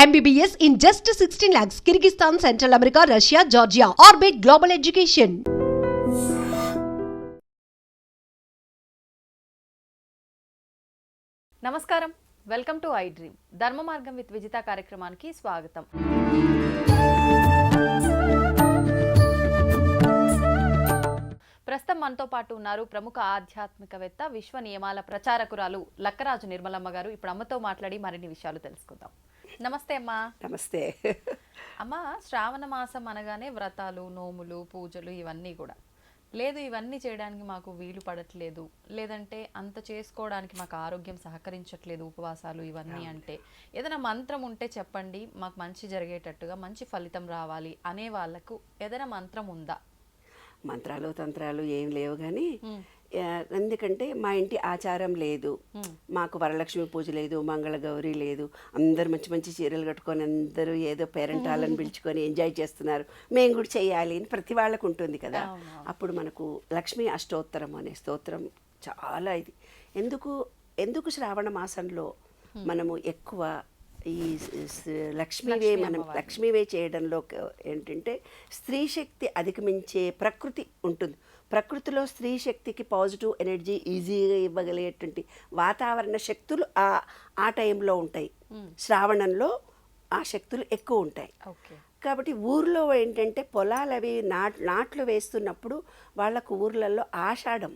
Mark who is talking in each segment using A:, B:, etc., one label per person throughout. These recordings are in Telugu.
A: MBBS in just 16 lakhs. Kyrgyzstan, Central America, Russia, Georgia. Orbit Global Education.
B: నమస్కారం, వెల్కమ్ టు ఐ డ్రీమ్. ధర్మ మార్గం విత్ విజిత కార్యక్రమానికి స్వాగతం. ప్రస్తుతం మనతో పాటు ఉన్నారు ప్రముఖ ఆధ్యాత్మికవేత్త, విశ్వ నియమాల ప్రచారకురాలు లక్కరాజు నిర్మలమ్మ గారు. ఇప్పుడు అమ్మతో మాట్లాడి మరిన్ని విషయాలు తెలుసుకుందాం. నమస్తే అమ్మా.
C: నమస్తే
B: అమ్మ, శ్రావణ మాసం అనగానే వ్రతాలు, నోములు, పూజలు ఇవన్నీ కూడా లేదు, ఇవన్నీ చేయడానికి మాకు వీలు పడట్లేదు, లేదంటే అంత చేసుకోవడానికి మాకు ఆరోగ్యం సహకరించట్లేదు, ఉపవాసాలు ఇవన్నీ అంటే ఏదైనా మంత్రం ఉంటే చెప్పండి, మాకు మంచి జరిగేటట్టుగా, మంచి ఫలితం రావాలి అనే వాళ్ళకు ఏదైనా మంత్రం ఉందా?
C: మంత్రాలు తంత్రాలు ఏం లేవు కానీ ఎందుకంటే మా ఇంటి ఆచారం లేదు, మాకు వరలక్ష్మి పూజ లేదు, మంగళ గౌరీ లేదు, అందరు మంచి మంచి చీరలు కట్టుకొని అందరూ ఏదో పేరెంట్ వాళ్ళని పిలుచుకొని ఎంజాయ్ చేస్తున్నారు, మేము కూడా చేయాలి అని ప్రతి వాళ్ళకు ఉంటుంది కదా. అప్పుడు మనకు లక్ష్మీ అష్టోత్తరం అనే స్తోత్రం చాలా ఇది. ఎందుకు శ్రావణ మాసంలో మనము ఎక్కువ ఈ లక్ష్మీవే చేయడంలో ఏంటంటే స్త్రీ శక్తి అధిగమించే ప్రకృతి ఉంటుంది. ప్రకృతిలో స్త్రీ శక్తికి పాజిటివ్ ఎనర్జీ ఈజీగా ఇవ్వగలిగేటువంటి వాతావరణ శక్తులు ఆ టైంలో ఉంటాయి. శ్రావణంలో ఆ శక్తులు ఎక్కువ ఉంటాయి. కాబట్టి ఊర్లో ఏంటంటే పొలాలు అవి నాట్లు వేస్తున్నప్పుడు వాళ్ళకు ఊర్లలో ఆషాఢం,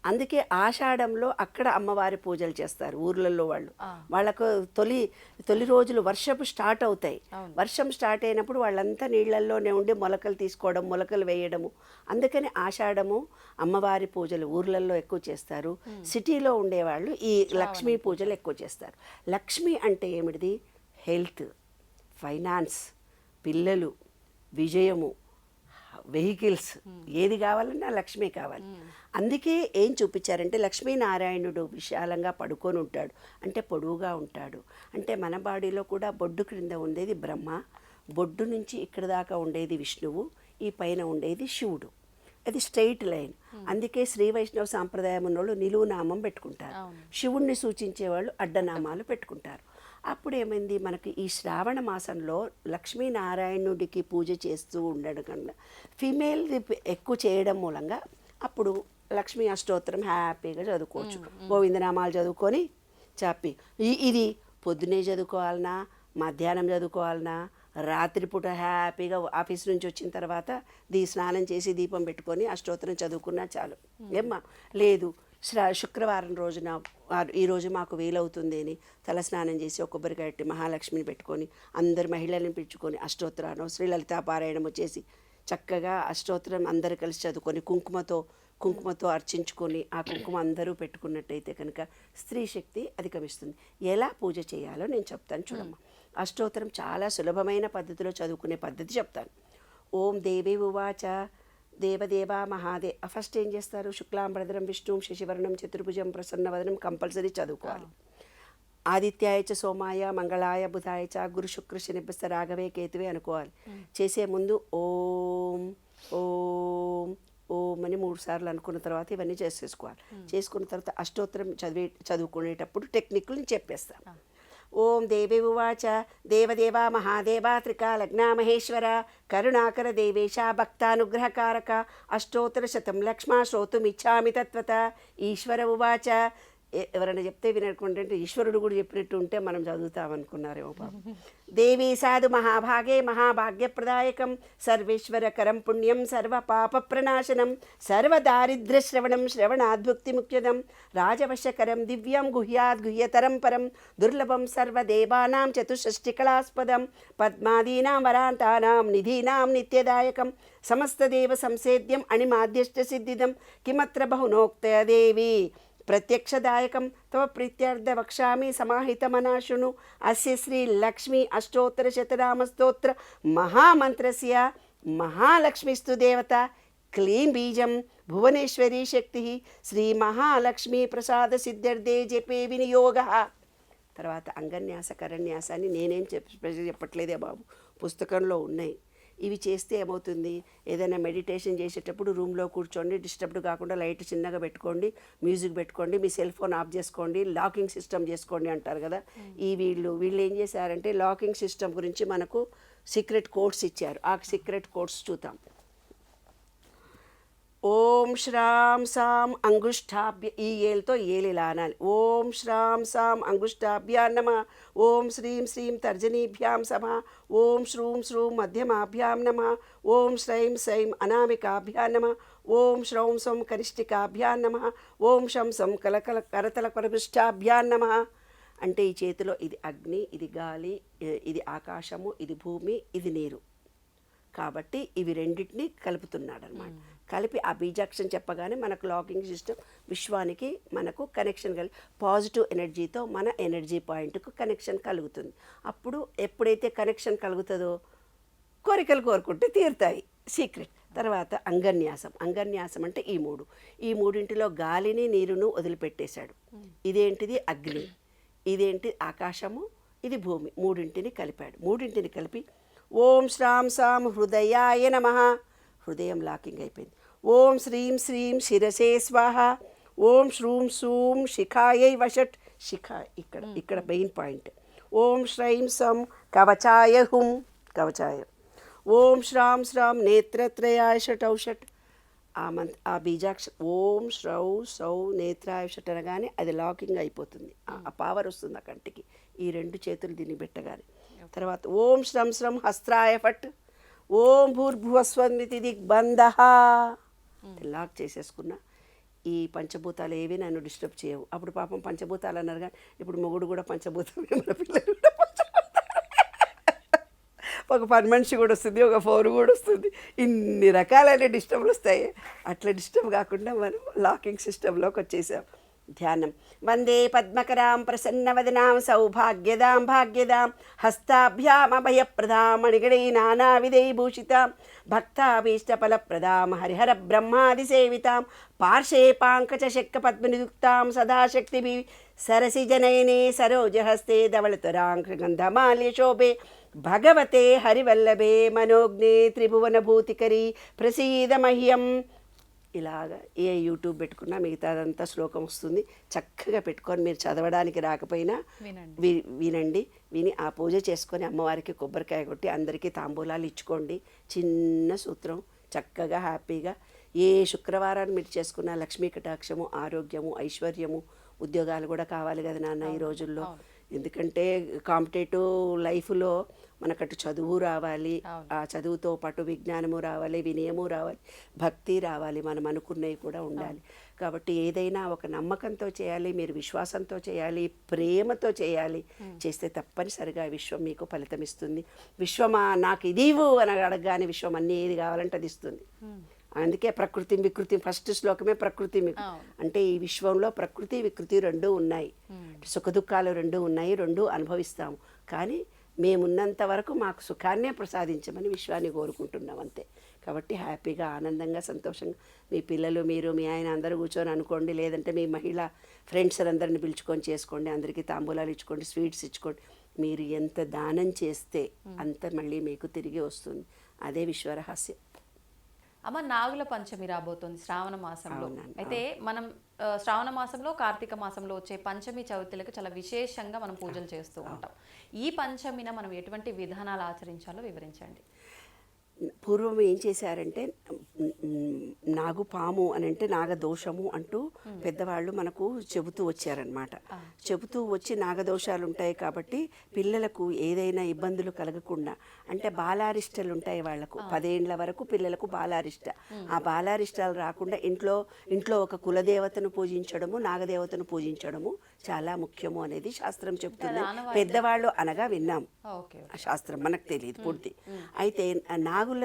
C: అందుకే ఆషాఢంలో అక్కడ అమ్మవారి పూజలు చేస్తారు ఊర్లలో. వాళ్ళకు తొలి రోజులు వర్షపు స్టార్ట్ అవుతాయి. వర్షం స్టార్ట్ అయినప్పుడు వాళ్ళంతా నీళ్లల్లోనే ఉండి మొలకలు తీసుకోవడం, మొలకలు వేయడము. అందుకని ఆషాఢము అమ్మవారి పూజలు ఊర్లలో ఎక్కువ చేస్తారు. సిటీలో ఉండేవాళ్ళు ఈ లక్ష్మీ పూజలు ఎక్కువ చేస్తారు. లక్ష్మి అంటే ఏమిటిది? హెల్త్, ఫైనాన్స్, పిల్లలు, విజయము, వెహికల్స్, ఏది కావాలన్నా లక్ష్మి కావాలి. అందుకే ఏం చూపించారంటే లక్ష్మీనారాయణుడు విశాలంగా పడుకొని ఉంటాడు, అంటే పొడువుగా ఉంటాడు. అంటే మన బాడీలో కూడా బొడ్డు క్రింద ఉండేది బ్రహ్మ, బొడ్డు నుంచి ఇక్కడ దాకా ఉండేది విష్ణువు, ఈ పైన ఉండేది శివుడు. అది స్ట్రైట్ లైన్. అందుకే శ్రీ వైష్ణవ సాంప్రదాయం ఉన్నోళ్ళు నిలువు నామం పెట్టుకుంటారు, శివుణ్ణి సూచించేవాళ్ళు అడ్డనామాలు పెట్టుకుంటారు. అప్పుడు ఏమైంది, మనకి ఈ శ్రావణ మాసంలో లక్ష్మీనారాయణుడికి పూజ చేస్తూ ఉండడం కన్నా ఫీమేల్ ఎక్కువ చేయడం మూలంగా అప్పుడు లక్ష్మీ అష్టోత్తరం హ్యాపీగా చదువుకోవచ్చు. గోవిందనామాలు చదువుకొని ఇది పొద్దునే చదువుకోవాలన్నా, మధ్యాహ్నం చదువుకోవాలన్నా, రాత్రిపూట హ్యాపీగా ఆఫీస్ నుంచి వచ్చిన తర్వాత స్నానం చేసి దీపం పెట్టుకొని అష్టోత్తరం చదువుకున్నా చాలు. ఏమ్మా లేదు, శుక్రవారం రోజున ఈరోజు మాకు వీలవుతుంది అని తలస్నానం చేసి ఒక కొబ్బరికాయ పెట్టి మహాలక్ష్మిని పెట్టుకొని అందరు మహిళలను పిలుచుకొని అష్టోత్తరాన్ని శ్రీలలితా పారాయణము చేసి చక్కగా అష్టోత్తరం అందరు కలిసి చదువుకొని కుంకుమతో అర్చించుకొని ఆ కుంకుమ అందరూ పెట్టుకున్నట్టయితే కనుక స్త్రీ శక్తి అధిగమిస్తుంది. ఎలా పూజ చేయాలో నేను చెప్తాను చూడమ్మా. అష్టోత్తరం చాలా సులభమైన పద్ధతిలో చదువుకునే పద్ధతి చెప్తాను. ఓం దేవి ఉవాచ దేవదేవా ఫస్ట్ ఏం చేస్తారు? శుక్లాంబరధరం విష్ణుం శశివర్ణం చతుర్భుజం ప్రసన్నవదనం కంపల్సరీ చదువుకోవాలి. ఆదిత్యాయ చ సోమాయ మంగళాయ బుధాయ చ గురు శుక్ర శనిభ్యస్త రాఘవే కేతువే అనుకోవాలి. చేసే ముందు ఓం ఓం ఓం అని 3 సార్లు అనుకున్న తర్వాత ఇవన్నీ చేసేసుకోవాలి. చేసుకున్న తర్వాత అష్టోత్తరం చదువుకునేటప్పుడు టెక్నిక్లు నేను చెప్పేస్తాను. ఓం దేవి ఉవాచ దేవదేవా మహాదేవా త్రికాలగ్నా మహేశ్వర కరుణాకర దేవేశ భక్తానుగ్రహకారక అష్టోత్తరశతం లక్ష్మా శ్రోతుమిచ్చామి తత్వత. ఈశ్వర ఉవాచ, ఎవరైనా చెప్తే వినకుండా అంటే ఈశ్వరుడు కూడా చెప్పినట్టు ఉంటే మనం చదువుతామనుకున్నారేమో పాపం. దేవీ సాధు మహాభాగే మహాభాగ్యప్రదాయకం సర్వేశ్వరకరం పుణ్యం సర్వ పాప ప్రణాశనం సర్వదారిద్ర్యశ్రవణం శ్రవణాద్భుక్తిముఖ్యదం రాజవశకరం దివ్యం గుహ్యాద్ గుహ్యతరం పరం దుర్లభం సర్వదేవానాం చతుషష్టికళాస్పదం పద్మాదీనాం వరాంతానాం నిధీనాం నిత్యదాయకం సమస్తదేవ సంసేద్యం అణిమాద్యష్ట సిద్ధిదం కిమత్ర బహునోక్తయ దేవి ప్రత్యక్షదాయకం తవ ప్రీత్యర్థ వక్ష్యామి సమాహితమనాశృణు. అస్య శ్రీ లక్ష్మీ అష్టోత్తర శతనామస్తోత్ర మహామంత్రస్య మహాలక్ష్మిస్తు దేవత క్లీం బీజం భువనేశ్వరీ శక్తి శ్రీ మహాలక్ష్మీ ప్రసాద సిద్ధ్యర్థే జపే వినియోగ. తర్వాత అంగన్యాస కరన్యాసాన్ని నేనేం చెప్పట్లేదే బాబు, పుస్తకంలో ఉన్నాయి. ఇవి చేస్తే ఏమవుతుంది, ఏదైనా మెడిటేషన్ చేసేటప్పుడు రూమ్లో కూర్చోండి, డిస్టర్బ్డ్ కాకుండా లైట్ చిన్నగా పెట్టుకోండి, మ్యూజిక్ పెట్టుకోండి, మీ సెల్ ఫోన్ ఆఫ్ చేసుకోండి, లాకింగ్ సిస్టమ్ చేసుకోండి అంటారు కదా. వీళ్ళు ఏం చేశారంటే లాకింగ్ సిస్టమ్ గురించి మనకు సీక్రెట్ కోడ్స్ ఇచ్చారు. ఆ సీక్రెట్ కోడ్స్ చూద్దాం. ఓం శ్రాం సాం అంగుష్టాభ్య, ఈ ఏలుతో ఏలు ఇలా అనాలి. ఓం శ్రాం సాం అంగుష్టాభ్యా నమ. ఓం శ్రీం శ్రీం తర్జనీభ్యాం సమ. ఓం శ్రూం శ్రూం మధ్యమాభ్యాం నమ. ఓం శ్రైం సైం అనామికాభ్యాం నమ. ఓం శ్రౌం సం కనిష్ఠికాభ్యాం నమ. ఓం శం సం కలకల కరతల పరపృష్టాభ్యాం నమ. అంటే ఈ చేతిలో ఇది అగ్ని, ఇది గాలి, ఇది ఆకాశము, ఇది భూమి, ఇది నీరు. కాబట్టి ఇవి రెండింటినీ కలుపుతున్నాడు అనమాట. కలిపి ఆ బీజాక్షరం చెప్పగానే మనకు లాకింగ్ సిస్టమ్ విశ్వానికి మనకు కనెక్షన్ పాజిటివ్ ఎనర్జీతో మన ఎనర్జీ పాయింట్కు కనెక్షన్ కలుగుతుంది. అప్పుడు ఎప్పుడైతే కనెక్షన్ కలుగుతుందో కోరికలు కోరుకుంటే తీరుతాయి. సీక్రెట్. తర్వాత అంగన్యాసం. అంగన్యాసం అంటే ఈ మూడింటిలో గాలిని నీరును వదిలిపెట్టేశాడు. ఇదేంటిది అగ్ని, ఇదేంటి ఆకాశము, ఇది భూమి, మూడింటిని కలిపాడు. మూడింటిని కలిపి ఓం శ్రాం సాం హృదయాయ నమః. హృదయం లాకింగ్ అయిపోయింది. ఓం శ్రీం శ్రీం శిరసే స్వాహ. ఓం శ్రూం సూం శిఖాయై వషట్. శిఖ ఇక్కడ మెయిన్ పాయింట్. ఓం శ్రైం సం కవచాయ హుం. కవచాయ. ఓం శ్రాం శ్రాం నేత్రత్రయాయ షట్ ఔషట్. ఆ బీజాక్ష ఓం శ్రౌ సౌ నేత్రాయ షట్ అనగానే అది లాకింగ్ అయిపోతుంది. ఆ పవర్ వస్తుంది ఆ కంటికి. ఈ రెండు చేతులు దీన్ని పెట్టగానే. తర్వాత ఓం శ్రం శ్రం హస్త్రాయ ఫట్. ఓం భూర్భువస్వన్మితి దిగ్బంధ. లాక్ చేసేసుకున్నా. ఈ పంచభూతాలు ఏవి నన్ను డిస్టర్బ్ చేయవు. అప్పుడు పాపం పంచభూతాలు అన్నారు కానీ ఇప్పుడు మొగుడు కూడా పంచభూతమే, మన పిల్లలు కూడా ఒక 10 మనిషి కూడా వస్తుంది, ఒక 4 కూడా వస్తుంది. ఇన్ని రకాలైన డిస్టర్బ్లు వస్తాయి. అట్లా డిస్టర్బ్ కాకుండా మనం లాకింగ్ సిస్టంలోకి వచ్చేసాం. ధ్యానం. వందే పద్మకరాం ప్రసన్నవదనాం సౌభాగ్యదాం భాగ్యదాం హస్తాభ్యామభయప్రదాం మణిగణై నానావిధైభూషితాం భక్తాభీష్టఫలప్రదాం హరిహర బ్రహ్మాదిసేవితాం పార్శ్వే పాంకజశక్తపద్మనియుక్తాం సదాశక్తిభిః సరసిజనయనే సరోజహస్తే ధవళతరాంకృగంధమాల్యశోభే భగవతే హరివల్లభే మనోజ్ఞే త్రిభువనభూతికరీ ప్రసీద మహ్యం. ఇలాగా ఏ యూట్యూబ్ పెట్టుకున్నా మిగతాదంతా శ్లోకం వస్తుంది. చక్కగా పెట్టుకొని మీరు చదవడానికి రాకపోయినా వినండి. విని ఆ పూజ చేసుకొని అమ్మవారికి కొబ్బరికాయ కొట్టి అందరికీ తాంబూలాలు ఇచ్చుకోండి. చిన్న సూత్రం. చక్కగా హ్యాపీగా ఏ శుక్రవారాన్ని మీరు చేసుకున్న లక్ష్మీ కటాక్షము, ఆరోగ్యము, ఐశ్వర్యము, ఉద్యోగాలు కూడా కావాలి కదా నాన్న ఈ రోజుల్లో. ఎందుకంటే కాంపిటేటివ్ లైఫ్లో మనకటు చదువు రావాలి, ఆ చదువుతో పాటు విజ్ఞానము రావాలి, వినయము రావాలి, భక్తి రావాలి, మనం అనుకున్నవి కూడా ఉండాలి. కాబట్టి ఏదైనా ఒక నమ్మకంతో చేయాలి, మీరు విశ్వాసంతో చేయాలి, ప్రేమతో చేయాలి. చేస్తే తప్పనిసరిగా విశ్వం మీకు ఫలితం ఇస్తుంది. విశ్వమా నాకు ఇదివు అని అడగగానే విశ్వం అన్నీ ఏది కావాలంటే అది ఇస్తుంది. అందుకే ప్రకృతి వికృతి ఫస్ట్ శ్లోకమే ప్రకృతి అంటే ఈ విశ్వంలో ప్రకృతి వికృతి రెండూ ఉన్నాయి. సుఖదుఖాలు రెండూ ఉన్నాయి, రెండూ అనుభవిస్తాము. కానీ మేమున్నంత వరకు మాకు సుఖాన్నే ప్రసాదించమని విశ్వాన్ని కోరుకుంటున్నాం అంతే. కాబట్టి హ్యాపీగా ఆనందంగా సంతోషంగా మీ పిల్లలు మీరు మీ ఆయన అందరూ కూర్చొని అనుకోండి. లేదంటే మీ మహిళా ఫ్రెండ్స్ అందరిని పిలుచుకొని చేసుకోండి. అందరికీ తాంబూలాలు ఇచ్చుకోండి, స్వీట్స్ ఇచ్చుకోండి. మీరు ఎంత దానం చేస్తే అంత మళ్ళీ మీకు తిరిగి వస్తుంది. అదే విశ్వరహస్యం.
B: అమ్మ, నాగుల పంచమి రాబోతుంది శ్రావణ మాసంలో. అయితే మనం శ్రావణ మాసంలో కార్తీక మాసంలో వచ్చే పంచమి చవితులకు చాలా విశేషంగా మనం పూజలు చేస్తూ ఉంటాం. ఈ పంచమిన మనం ఎటువంటి విధానాలు ఆచరించాలో వివరించండి.
C: పూర్వం ఏం చేశారంటే నాగుపాము అని అంటే నాగదోషము అంటూ పెద్దవాళ్ళు మనకు చెబుతూ వచ్చారనమాట. చెబుతూ వచ్చి నాగదోషాలు ఉంటాయి కాబట్టి పిల్లలకు ఏదైనా ఇబ్బందులు కలగకుండా, అంటే బాలారిష్టలు ఉంటాయి వాళ్లకు 10 ఏళ్ల వరకు పిల్లలకు బాలారిష్ట. ఆ బాలారిష్టాలు రాకుండా ఇంట్లో ఒక కులదేవతను పూజించడము, నాగదేవతను పూజించడము చాలా ముఖ్యము అనేది శాస్త్రం చెబుతుంది. పెద్దవాళ్ళు అనగా విన్నాం, శాస్త్రం మనకు తెలియదు పూర్తి. అయితే నాగుల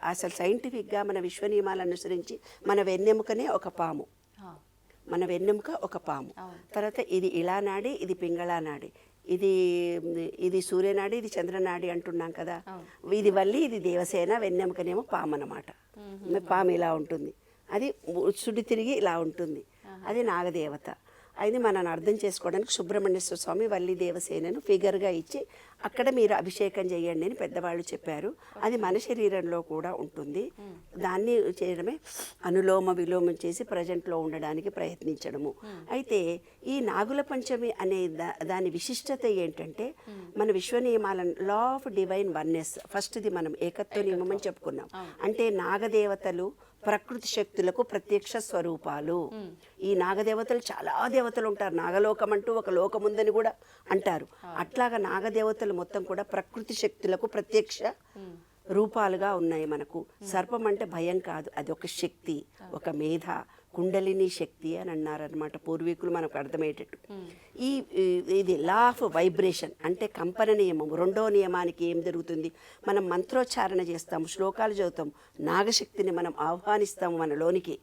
C: అసలు సైంటిఫిక్గా మన విశ్వ నియమాలను అనుసరించి మన వెన్నెముకనే ఒక పాము, మన వెన్నెముక ఒక పాము. తర్వాత ఇది ఇలా నాడి, ఇది పింగళా నాడి, ఇది సూర్యనాడి, ఇది చంద్రనాడి అంటున్నాం కదా. ఇది వల్లి, ఇది దేవసేన, వెన్నెముకనేమో పాము అన్నమాట. పాము ఇలా ఉంటుంది, అది సుడి తిరిగి ఇలా ఉంటుంది, అది నాగదేవత. అది మనల్ని అర్థం చేసుకోవడానికి సుబ్రహ్మణ్యేశ్వర స్వామి వల్లి దేవసేనను ఫిగర్గా ఇచ్చి అక్కడ మీరు అభిషేకం చేయండి అని పెద్దవాళ్ళు చెప్పారు. అది మన శరీరంలో కూడా ఉంటుంది. దాన్ని చేయడమే అనులోమ విలోమం చేసి ప్రజెంట్లో ఉండడానికి ప్రయత్నించడము. అయితే ఈ నాగుల పంచమి అనే దాని విశిష్టత ఏంటంటే మన విశ్వ నియమాలను లా ఆఫ్ డివైన్ వన్నెస్, ఫస్ట్ది మనం ఏకత్వ నియమం అని చెప్పుకున్నాం. అంటే నాగదేవతలు ప్రకృతి శక్తులకు ప్రత్యక్ష స్వరూపాలు. ఈ నాగదేవతలు చాలా దేవతలు ఉంటారు. నాగలోకం అంటూ ఒక లోకం ఉందని కూడా అంటారు. అట్లాగా నాగదేవతలు మొత్తం కూడా ప్రకృతి శక్తులకు ప్రత్యక్ష రూపాలుగా ఉన్నాయి మనకు. సర్పం అంటే భయం కాదు, అది ఒక శక్తి, ఒక మేధ, కుండలిని శక్తి అని అన్నారనమాట పూర్వీకులు, మనకు అర్థమయ్యేటట్టు. ఇది లా ఆఫ్ వైబ్రేషన్ అంటే కంపన నియమం. రెండో నియమానికి ఏం జరుగుతుంది, మనం మంత్రోచ్చారణ చేస్తాము, శ్లోకాలు చదువుతాం, నాగశక్తిని మనం ఆహ్వానిస్తాము మనలోనికి.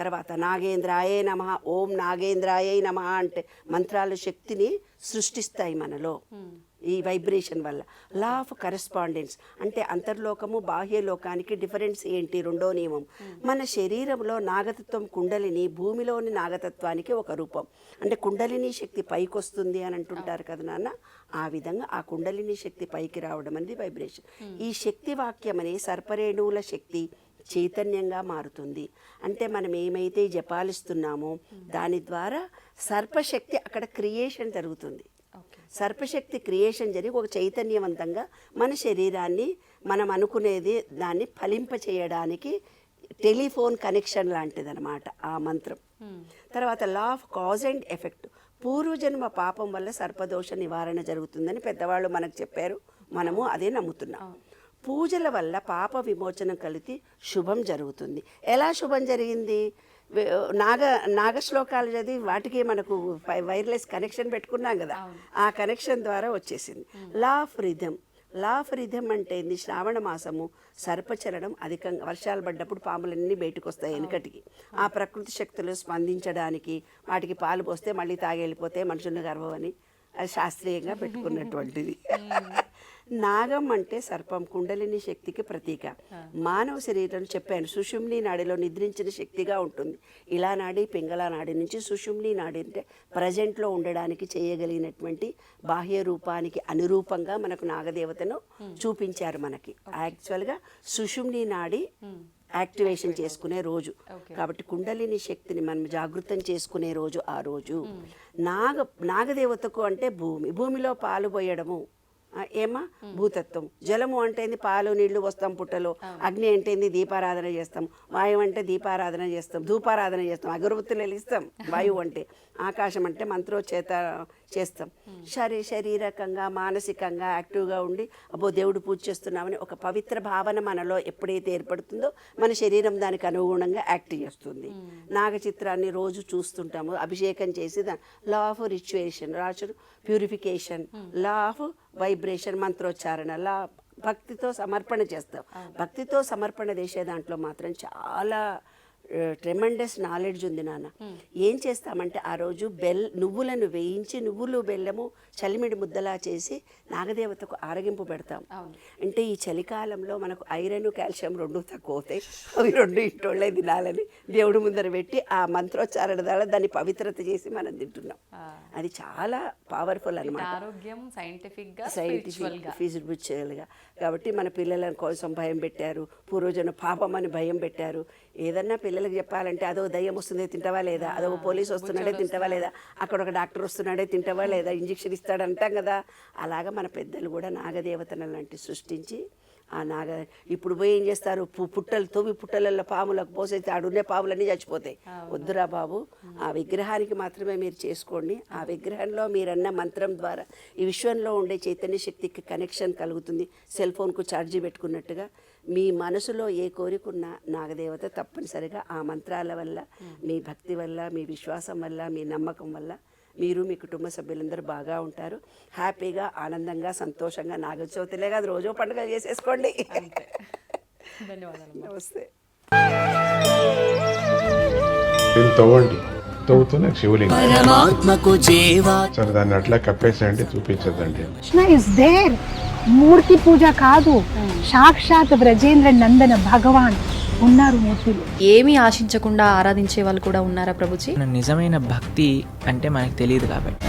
C: తర్వాత నాగేంద్రాయే నమః, ఓం నాగేంద్రాయే నమః అంటే మంత్రాలు శక్తిని సృష్టిస్తాయి మనలో ఈ వైబ్రేషన్ వల్ల. లా ఆఫ్ కరెస్పాండెన్స్ అంటే అంతర్లోకము బాహ్య లోకానికి డిఫరెన్స్ ఏంటి, రెండో నియమం. మన శరీరంలో నాగతత్వం కుండలిని భూమిలోని నాగతత్వానికి ఒక రూపం. అంటే కుండలిని శక్తి పైకి వస్తుంది అని అంటుంటారు కదా నాన్న, ఆ విధంగా ఆ కుండలిని శక్తి పైకి రావడం అనేది వైబ్రేషన్. ఈ శక్తి వాక్యం అనే సర్పరేణువుల శక్తి చైతన్యంగా మారుతుంది. అంటే మనం ఏమైతే జపాలిస్తున్నామో దాని ద్వారా సర్పశక్తి అక్కడ క్రియేషన్ జరుగుతుంది. సర్పశక్తి క్రియేషన్ జరిగి ఒక చైతన్యవంతంగా మన శరీరాన్ని మనం అనుకునేది దాన్ని ఫలింప చేయడానికి టెలిఫోన్ కనెక్షన్ లాంటిది అనమాట ఆ మంత్రం. తర్వాత law of cause and effect, పూర్వజన్మ పాపం వల్ల సర్పదోష నివారణ జరుగుతుందని పెద్దవాళ్ళు మనకు చెప్పారు, మనము అదే నమ్ముతున్నాం. పూజల వల్ల పాప విమోచనం కలిగి శుభం జరుగుతుంది. ఎలా శుభం జరిగింది, నాగశ్లోకాలు చదివి వాటికి మనకు వైర్లెస్ కనెక్షన్ పెట్టుకున్నాం కదా, ఆ కనెక్షన్ ద్వారా వచ్చేసింది. Law of rhythm, law of rhythm అంటే ఏంది, శ్రావణ మాసము సర్పచరణం అధికంగా, వర్షాలు పడ్డప్పుడు పాములన్నీ బయటకు వస్తాయి వెనుకటికి. ఆ ప్రకృతి శక్తులు స్పందించడానికి వాటికి పాలు పోస్తే మళ్ళీ తాగి వెళ్ళిపోతే మనుషుల్ని గర్వం అని అది శాస్త్రీయంగా పెట్టుకున్నటువంటిది. నాగం అంటే సర్పం, కుండలిని శక్తికి ప్రతీక. మానవ శరీరం చెప్పాను సుషుమ్ని నాడిలో నిద్రించిన శక్తిగా ఉంటుంది. ఇలా నాడి పింగళ నాడి నుంచి సుషుమ్ని నాడి అంటే ప్రజెంట్లో ఉండడానికి చేయగలిగినటువంటి బాహ్య రూపానికి అనురూపంగా మనకు నాగదేవతను చూపించారు మనకి. యాక్చువల్గా సుషుమ్ని నాడి యాక్టివేషన్ చేసుకునే రోజు కాబట్టి కుండలిని శక్తిని మనం జాగృతం చేసుకునే రోజు ఆ రోజు. నాగదేవతకు అంటే భూమిలో పాలు పోయడము ఏమా భూతత్వం. జలము అంటే పాలు నీళ్లు వస్తాం పుట్టలో. అగ్ని అంటే దీపారాధన చేస్తాం. వాయువు అంటే దీపారాధన చేస్తాం, ధూపారాధన చేస్తాం, అగరబత్తులు వెలిగిస్తాం. వాయువు అంటే ఆకాశం అంటే మంత్రోచ్చేత చేస్తాం. శారీరకంగా మానసికంగా యాక్టివ్గా ఉండి అబ్బో దేవుడు పూజ చేస్తున్నామని ఒక పవిత్ర భావన మనలో ఎప్పుడైతే ఏర్పడుతుందో మన శరీరం దానికి అనుగుణంగా యాక్ట్ చేస్తుంది. నాగ చిత్రాన్ని రోజు చూస్తుంటాము, అభిషేకం చేసి లా ఆఫ్ రిచువేషన్, రాజు ప్యూరిఫికేషన్, లా ఆఫ్ వైబ్రేషన్, మంత్రోచ్చారణ, లా భక్తితో సమర్పణ చేస్తాం. భక్తితో సమర్పణ చేసే దాంట్లో మాత్రం చాలా ట్రెమెండస్ నాలెడ్జ్ ఉంది నాన్న. ఏం చేస్తామంటే ఆ రోజు నువ్వులను వేయించి నువ్వులు బెల్లము చలిమిడి ముద్దలా చేసి నాగదేవతకు ఆరగింపు పెడతాం. అంటే ఈ చలికాలంలో మనకు ఐరన్ కాల్షియం రెండు తక్కువ అవుతాయి, అవి రెండు ఇంటోళ్ళే తినాలని దేవుడి ముందర పెట్టి ఆ మంత్రోచ్చారణ ద్వారా దాన్ని పవిత్రత చేసి మనం తింటున్నాం. అది చాలా పవర్ఫుల్ అనమాట, సైంటిఫిక్ ఫిజిబుల్గా. కాబట్టి మన పిల్లల కోసం భయం పెట్టారు, పూర్వజన పాపం అని భయం పెట్టారు. ఏదన్నా పిల్లలకు చెప్పాలంటే అదో దయ్యం వస్తుందే తింటావా లేదా, అదో పోలీసు వస్తున్నాడే తింటావా లేదా, అక్కడ ఒక డాక్టర్ వస్తున్నాడే తింటావా లేదా, ఇంజక్షన్ ఇస్తాడు అంటాం కదా. అలాగా మన పెద్దలు కూడా నాగదేవతను లాంటి సృష్టించి ఆ ఇప్పుడు పోయి ఏం చేస్తారు, పుట్టలు తవ్వి పుట్టలలో పాములకు పోసైతే ఆడున్నే పాములన్నీ చచ్చిపోతాయి. వద్దురా బాబు, ఆ విగ్రహానికి మాత్రమే మీరు చేసుకోండి. ఆ విగ్రహంలో మీరన్న మంత్రం ద్వారా ఈ విశ్వంలో ఉండే చైతన్య శక్తికి కనెక్షన్ కలుగుతుంది. సెల్ ఫోన్కు ఛార్జీ పెట్టుకున్నట్టుగా మీ మనసులో ఏ కోరికున్నా నాగదేవత తప్పనిసరిగా ఆ మంత్రాల వల్ల, మీ భక్తి వల్ల, మీ విశ్వాసం వల్ల, మీ నమ్మకం వల్ల మీరు మీ కుటుంబ సభ్యులందరూ బాగా ఉంటారు. హ్యాపీగా ఆనందంగా సంతోషంగా నాగచవితిలే కాదు రోజు పండుగ చేసేసుకోండి.
B: ధన్యవాదాలు.
C: నమస్తే.
D: తవ్వండి, తవ్వుతూనే శివలింగం సరే దాన్ని అట్లా కప్పేసేయండి, చూపించదండి.
E: కృష్ణ ఇస్ దేర్, మూర్తి పూజ కాదు, సాక్షాత్ బ్రజేంద్ర నందన భగవాన్ ఉన్నారు మూర్తులు.
B: ఏమీ ఆశించకుండా ఆరాధించే వాళ్ళు కూడా ఉన్నారా ప్రభుజీ?
F: నిజమైన భక్తి అంటే మనకు తెలియదు కాబట్టి